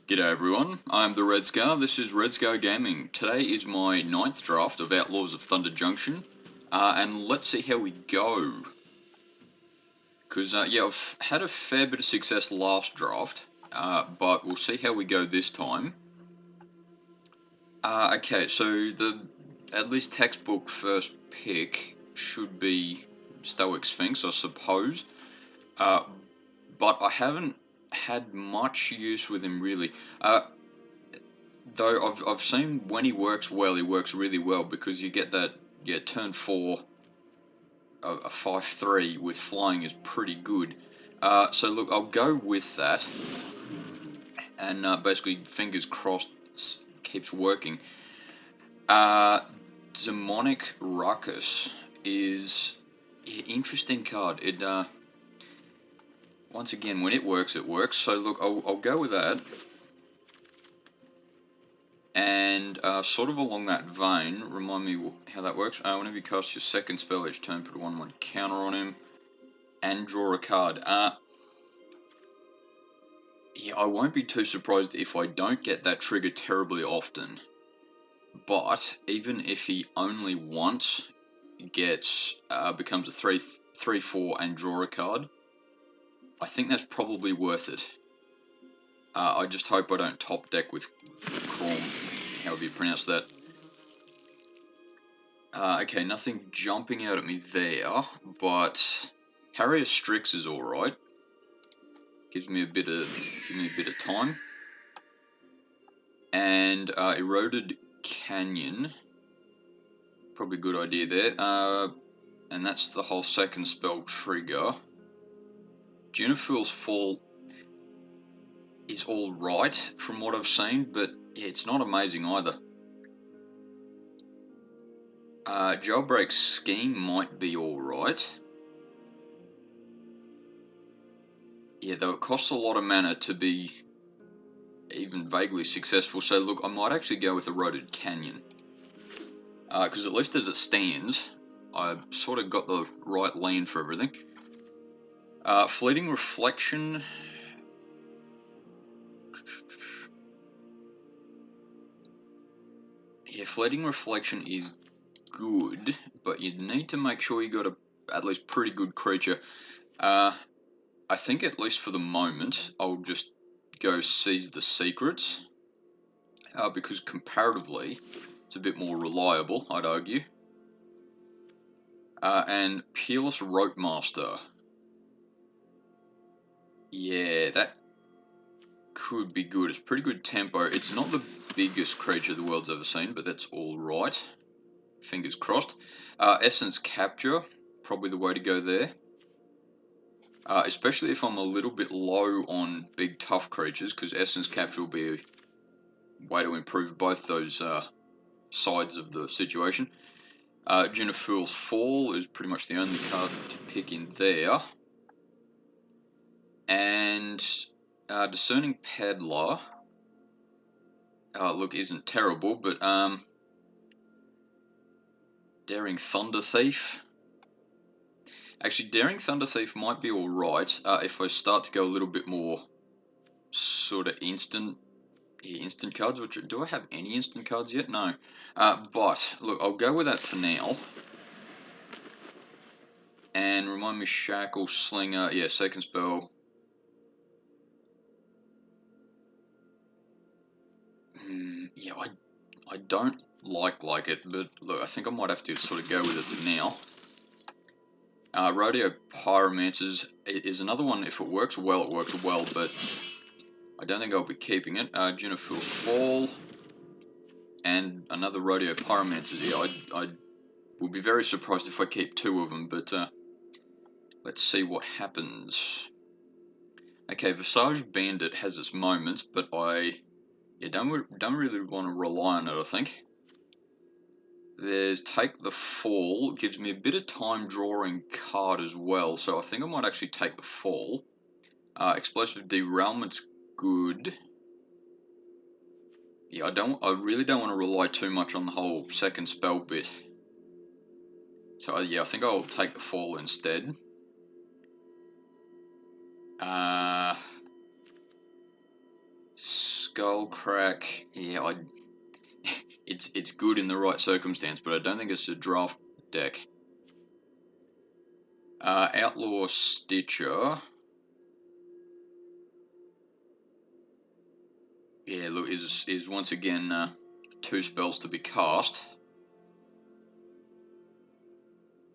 G'day everyone, I'm the Red Scar, this is Red Scar Gaming. Today is my 9th draft of Outlaws of Thunder Junction, and let's see how we go. Because, yeah, I've had a fair bit of success last draft, but we'll see how we go this time. Okay, so the at least textbook first pick should be Stoic Sphinx, I suppose. But I haven't had much use with him really. Though I've seen when he works well, he works really well because you get that, yeah, turn 4, a 5/3 with flying is pretty good. So look, I'll go with that, and basically fingers crossed keeps working. Demonic Ruckus is an interesting card. It once again, when it works, it works. So look, I'll go with that. And sort of along that vein, remind me how that works. Whenever you cast your second spell each turn, put a 1/1 counter on him, and draw a card. Yeah, I won't be too surprised if I don't get that trigger terribly often. But even if he only once gets becomes a 3/4 and draw a card, I think that's probably worth it. I just hope I don't top deck with Chrome, however you pronounce that. Okay, nothing jumping out at me there, but Harrier Strix is alright. Give me a bit of time. And Eroded Canyon, probably a good idea there. And that's the whole second spell trigger. Junifer's Fall is alright from what I've seen, but yeah, it's not amazing either. Jailbreak Scheme might be alright. Yeah, though it costs a lot of mana to be even vaguely successful, so look, I might actually go with Eroded Canyon. Because at least as it stands, I've sort of got the right lean for everything. Fleeting Reflection. Yeah, Fleeting Reflection is good, but you need to make sure you got at least pretty good creature. I think at least for the moment, I'll just go Seize the Secrets, because comparatively, it's a bit more reliable, I'd argue. And Peerless Rope Master. Yeah, that could be good. It's pretty good tempo. It's not the biggest creature the world's ever seen, but that's alright. Fingers crossed. Essence Capture, probably the way to go there. Especially if I'm a little bit low on big tough creatures, because Essence Capture will be a way to improve both those sides of the situation. Junifer's Fall is pretty much the only card to pick in there. And Discerning Peddler, look, isn't terrible, but Daring Thunder Thief. Actually, Daring Thunder Thief might be alright if I start to go a little bit more sort of instant cards. Which, do I have any instant cards yet? No. But look, I'll go with that for now. And remind me, Shackle Slinger. Yeah, second spell. Yeah, I don't like it, but look, I think I might have to sort of go with it for now. Rodeo Pyromancers is another one. If it works well, it works well, but I don't think I'll be keeping it. Junifer's Fall and another Rodeo Pyromancers. Yeah, I would be very surprised if I keep 2 of them, but let's see what happens. Okay, Visage Bandit has its moments, but I don't really want to rely on it, I think. There's Take the Fall, gives me a bit of time drawing card as well, so I think I might actually take the Fall. Explosive Derailment's good. Yeah, I really don't want to rely too much on the whole second spell bit. So yeah, I think I'll take the Fall instead. Skullcrack, yeah, it's good in the right circumstance, but I don't think it's a draft deck. Outlaw Stitcher, yeah, look, is once again 2 spells to be cast.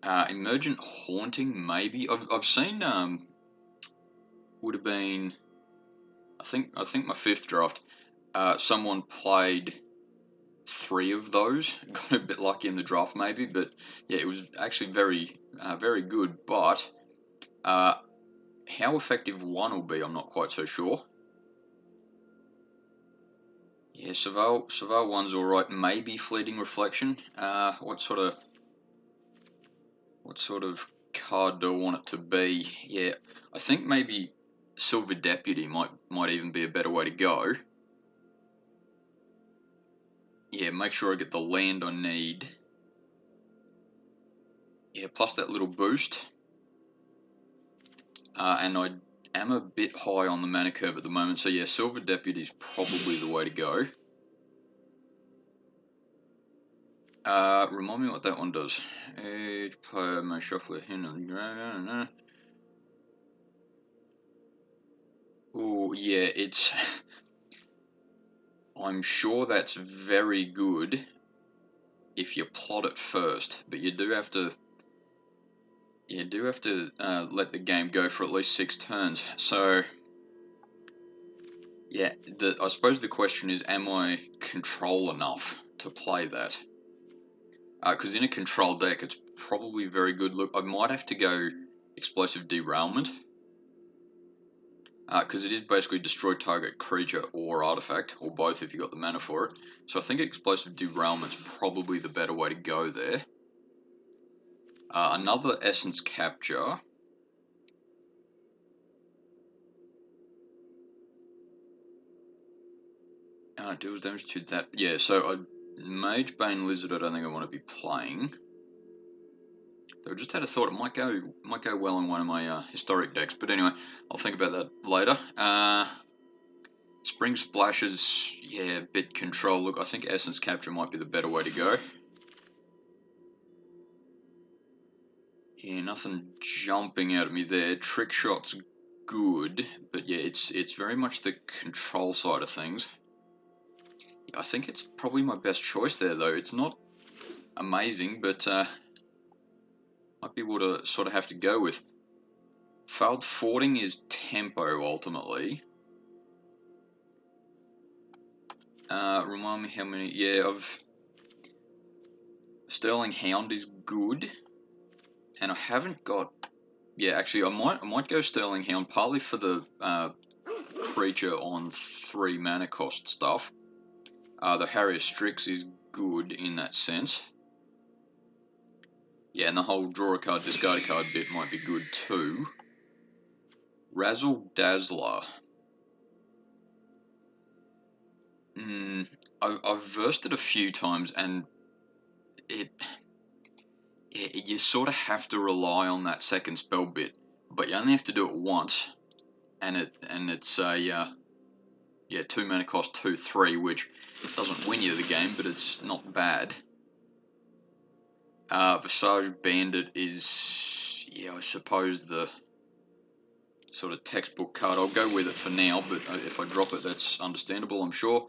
Emergent Haunting, maybe. I've seen would have been, I think my 5th draft. Someone played 3 of those. Got a bit lucky in the draft, maybe, but yeah, it was actually very good. But how effective 1 will be, I'm not quite so sure. Yeah, Savale 1's all right. Maybe Fleeting Reflection. What sort of card do I want it to be? Yeah, I think maybe Silver Deputy might even be a better way to go. Yeah, make sure I get the land I need. Yeah, plus that little boost. And I am a bit high on the mana curve at the moment, so yeah, Silver Deputy is probably the way to go. Remind me what that one does. Each player may shuffle a hand on the ground. Oh, yeah, it's... I'm sure that's very good if you plot it first, but you do have to... let the game go for at least 6 turns. So, yeah, I suppose the question is, am I control enough to play that? Because in a control deck, it's probably very good. Look, I might have to go Explosive Derailment, because it is basically destroy target creature or artifact, or both if you got the mana for it. So I think Explosive Derailment's probably the better way to go there. Another Essence Capture. Deals damage to that. Yeah, so Mage Bane Lizard I don't think I want to be playing. Though I just had a thought it might go well in one of my historic decks, but anyway, I'll think about that later. Spring Splashes, yeah, bit control. Look, I think Essence Capture might be the better way to go. Yeah, nothing jumping out at me there. Trick Shot's good, but yeah, it's very much the control side of things. Yeah, I think it's probably my best choice there, though. It's not amazing, but might be what I sort of have to go with. Failed Fording is tempo, ultimately. Remind me how many... Yeah, Sterling Hound is good. And I haven't got... Yeah, actually, I might go Sterling Hound, partly for the creature on 3 mana cost stuff. The Harrier Strix is good in that sense. Yeah, and the whole draw a card, discard a card bit might be good too. Razzle Dazzler. I've versed it a few times, and you sort of have to rely on that second spell bit, but you only have to do it once, and it's a 2 mana cost 2/3, which doesn't win you the game, but it's not bad. Visage Bandit is, I suppose, the sort of textbook card. I'll go with it for now, but if I drop it, that's understandable, I'm sure.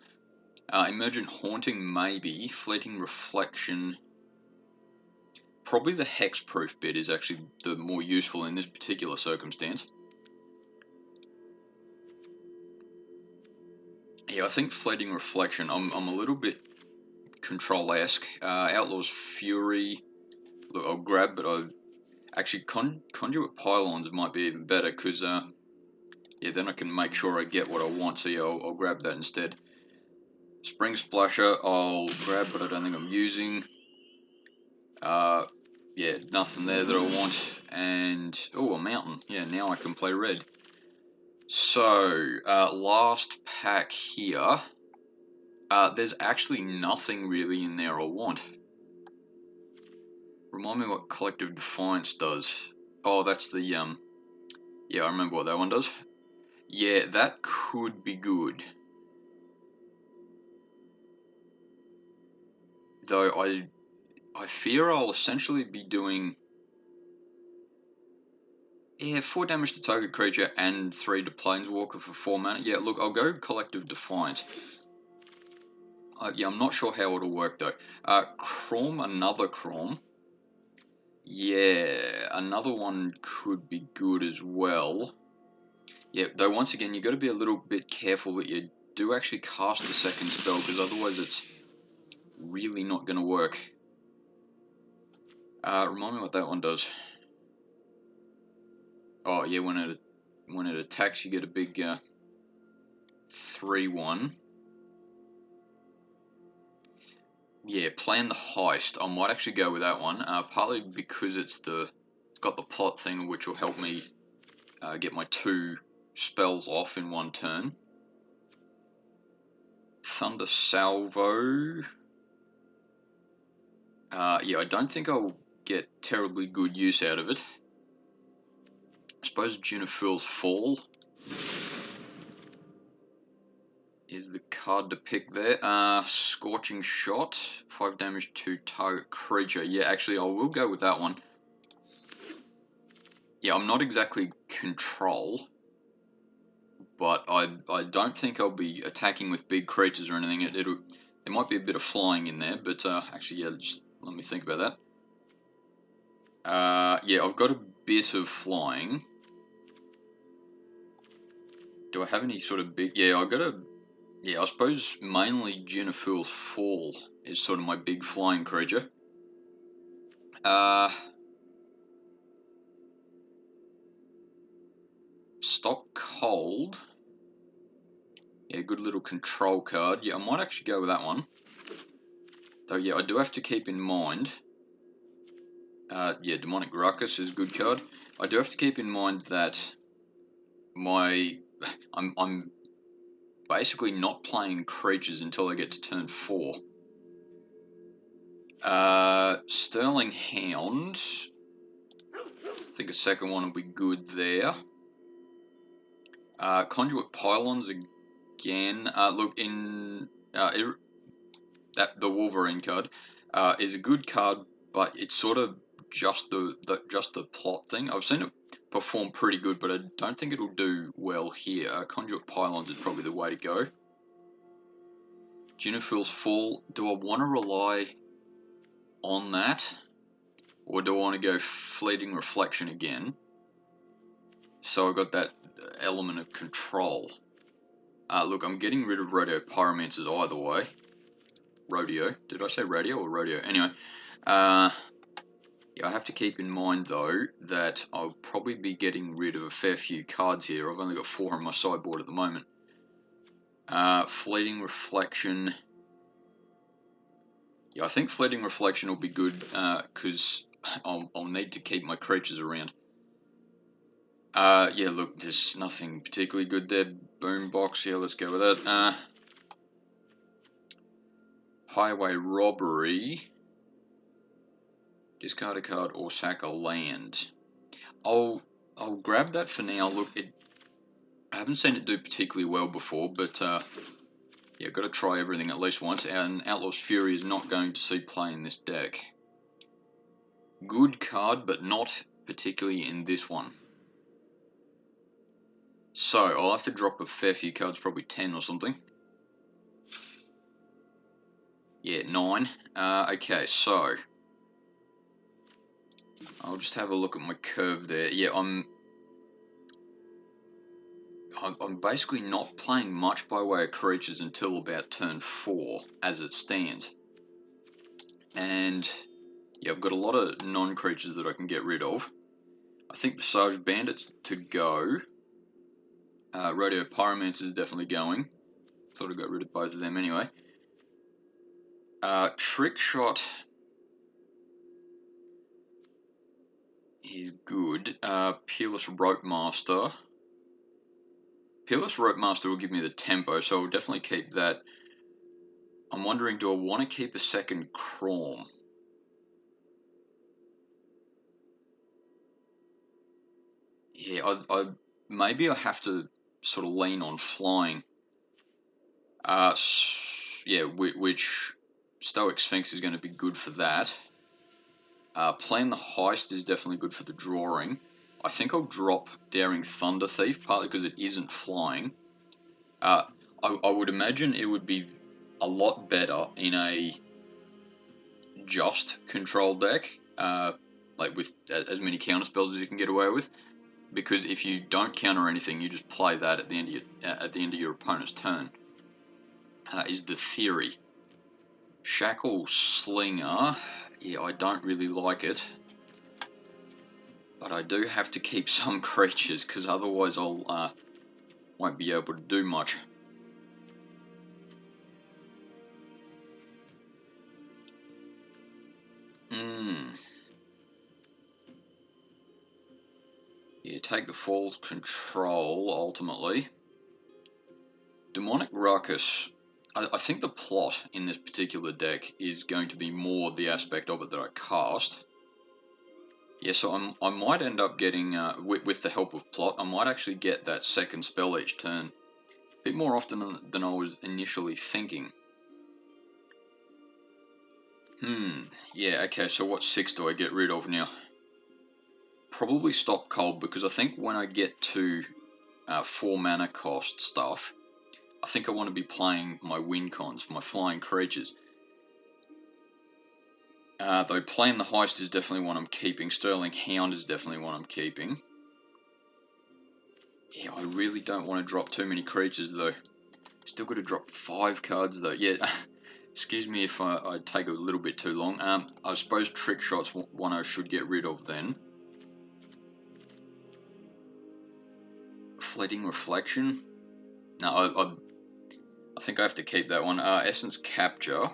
Emergent Haunting, maybe. Fleeting Reflection. Probably the Hexproof bit is actually the more useful in this particular circumstance. Yeah, I think Fleeting Reflection, I'm a little bit control-esque. Outlaws Fury, look, I'll grab, but actually Conduit Pylons might be even better, because then I can make sure I get what I want, so yeah, I'll grab that instead. Spring Splasher, I'll grab, but I don't think I'm using. Yeah, nothing there that I want, and, a mountain. Yeah, now I can play red. So, last pack here. There's actually nothing really in there I want. Remind me what Collective Defiance does. Oh, that's the, yeah, I remember what that one does. Yeah, that could be good. though I fear I'll essentially be doing 4 damage to target creature and 3 to Planeswalker for 4 mana. Yeah, look, I'll go Collective Defiance. Yeah, I'm not sure how it'll work though. Chrome, another Chrome. Yeah, another one could be good as well. Yeah, though once again, you got to be a little bit careful that you do actually cast a second spell, because otherwise it's really not going to work. Remind me what that one does. Oh yeah, when it attacks, you get a big 3/1. Yeah, plan the heist. I might actually go with that one, partly because it's got the plot thing, which will help me get my 2 spells off in 1 turn. Thunder Salvo. Yeah, I don't think I'll get terribly good use out of it. I suppose Junifer's Fall is the card to pick there. Scorching Shot, 5 damage to target creature. Yeah, actually, I will go with that one. Yeah, I'm not exactly control, but I don't think I'll be attacking with big creatures or anything. There might be a bit of flying in there, but actually, yeah, just let me think about that. Yeah, I've got a bit of flying. Do I have any sort of big... Yeah, I suppose mainly Junifer's Fall is sort of my big flying creature. Stop Cold. Yeah, good little control card. Yeah, I might actually go with that one. Though, yeah, I do have to keep in mind... yeah, Demonic Ruckus is a good card. I do have to keep in mind that I'm basically not playing creatures until I get to turn 4. Sterling Hound. I think a second one will be good there. Conduit Pylons again. Look, in the Wolverine card is a good card, but it's sort of just the plot thing. I've seen it perform pretty good, but I don't think it'll do well here. Conduit Pylons is probably the way to go. Junifer's Fall. Do I want to rely on that, or do I want to go Fleeting Reflection again? So I got that element of control. Look, I'm getting rid of Rodeo Pyromancers either way. Rodeo. Did I say radio or rodeo? Anyway, yeah, I have to keep in mind though that I'll probably be getting rid of a fair few cards here. I've only got 4 on my sideboard at the moment. Fleeting Reflection. Yeah, I think Fleeting Reflection will be good because I'll need to keep my creatures around. Yeah, look, there's nothing particularly good there. Boombox, yeah, let's go with that. Highway Robbery. Discard a card or sack a land. I'll grab that for now. Look, I haven't seen it do particularly well before, but yeah, got to try everything at least once. And Outlaws Fury is not going to see play in this deck. Good card, but not particularly in this one. So I'll have to drop a fair few cards, probably 10 or something. Yeah, 9. Okay, so I'll just have a look at my curve there. Yeah, I'm basically not playing much by way of creatures until about turn 4, as it stands. And yeah, I've got a lot of non-creatures that I can get rid of. I think Visage Bandit's to go. Rodeo Pyromancer is definitely going. Thought I got rid of both of them anyway. Trick Shot is good. Peerless Rope Master. Peerless Rope Master will give me the tempo, so I'll definitely keep that. I'm wondering, do I want to keep a second Chrome? Yeah, maybe I have to sort of lean on flying. Yeah, which Stoic Sphinx is going to be good for that. Plan the Heist is definitely good for the drawing. I think I'll drop Daring Thunder Thief, partly because it isn't flying. I would imagine it would be a lot better in a just control deck, like with as many counter spells as you can get away with. Because if you don't counter anything, you just play that at the end of your opponent's turn. Is the theory. Shackle Slinger, yeah, I don't really like it. But I do have to keep some creatures, because otherwise I'll won't be able to do much. Yeah, take the Falls control, ultimately. Demonic Ruckus. I think the plot in this particular deck is going to be more the aspect of it that I cast. Yeah, so I might end up getting, with the help of plot, I might actually get that second spell each turn. A bit more often than I was initially thinking. Yeah, okay, so what 6 do I get rid of now? Probably Stop Cold, because I think when I get to 4 mana cost stuff, I think I want to be playing my win cons, my flying creatures. Though Plan the Heist is definitely one I'm keeping. Sterling Hound is definitely one I'm keeping. Yeah, I really don't want to drop too many creatures though. Still got to drop 5 cards though. Yeah, excuse me if I take a little bit too long. I suppose Trick Shot's one I should get rid of then. Fleeting Reflection. No, I think I have to keep that one. Essence Capture.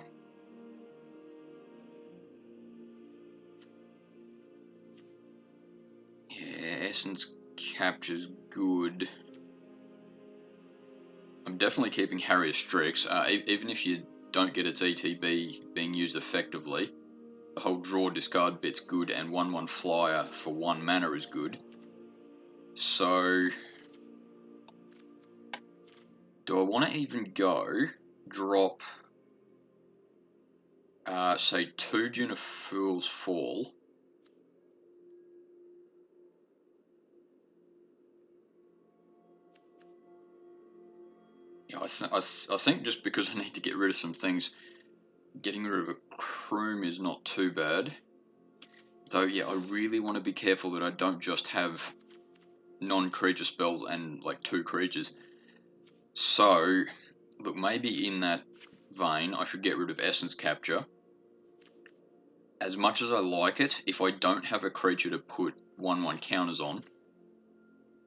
Yeah, Essence Capture's good. I'm definitely keeping Harrier Strix, even if you don't get its ETB being used effectively. The whole draw discard bit's good, and 1/1 flyer for 1 mana is good. So, do I want to even go drop, say, 2 Dune of Fool's Fall? Yeah, I think just because I need to get rid of some things, getting rid of a Croom is not too bad. Though, yeah, I really want to be careful that I don't just have non-creature spells and like 2 creatures. So, look, maybe in that vein, I should get rid of Essence Capture. As much as I like it, if I don't have a creature to put 1/1 counters on,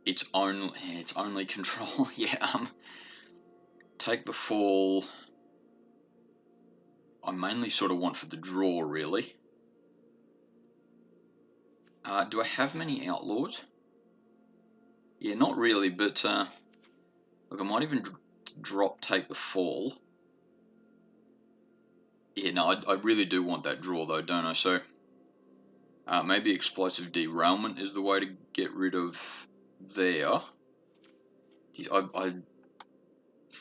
it's only control. Yeah, take the Fall. I mainly sort of want for the draw, really. Do I have many Outlaws? Yeah, not really, but look, I might even drop Take the Fall. Yeah, no, I really do want that draw though, don't I? So maybe Explosive Derailment is the way to get rid of there.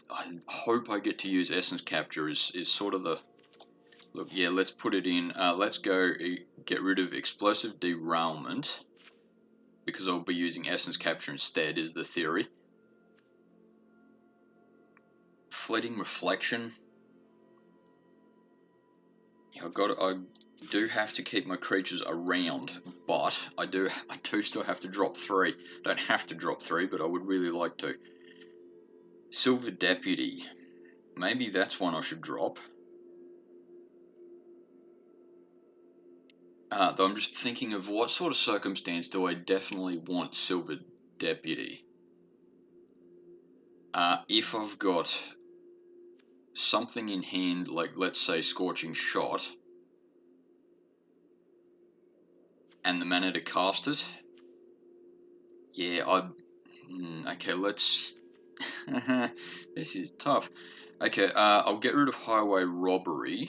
I hope I get to use Essence Capture is sort of the... Look, yeah, let's put it in. Let's go get rid of Explosive Derailment, because I'll be using Essence Capture instead, is the theory. Fleeting Reflection. Yeah, I do have to keep my creatures around, but I do still have to drop 3. Don't have to drop 3, but I would really like to. Silver Deputy. Maybe that's one I should drop. Though I'm just thinking of what sort of circumstance do I definitely want Silver Deputy. If I've got something in hand, like let's say Scorching Shot, and the mana to cast it, yeah, okay, let's... This is tough. Okay, I'll get rid of Highway Robbery.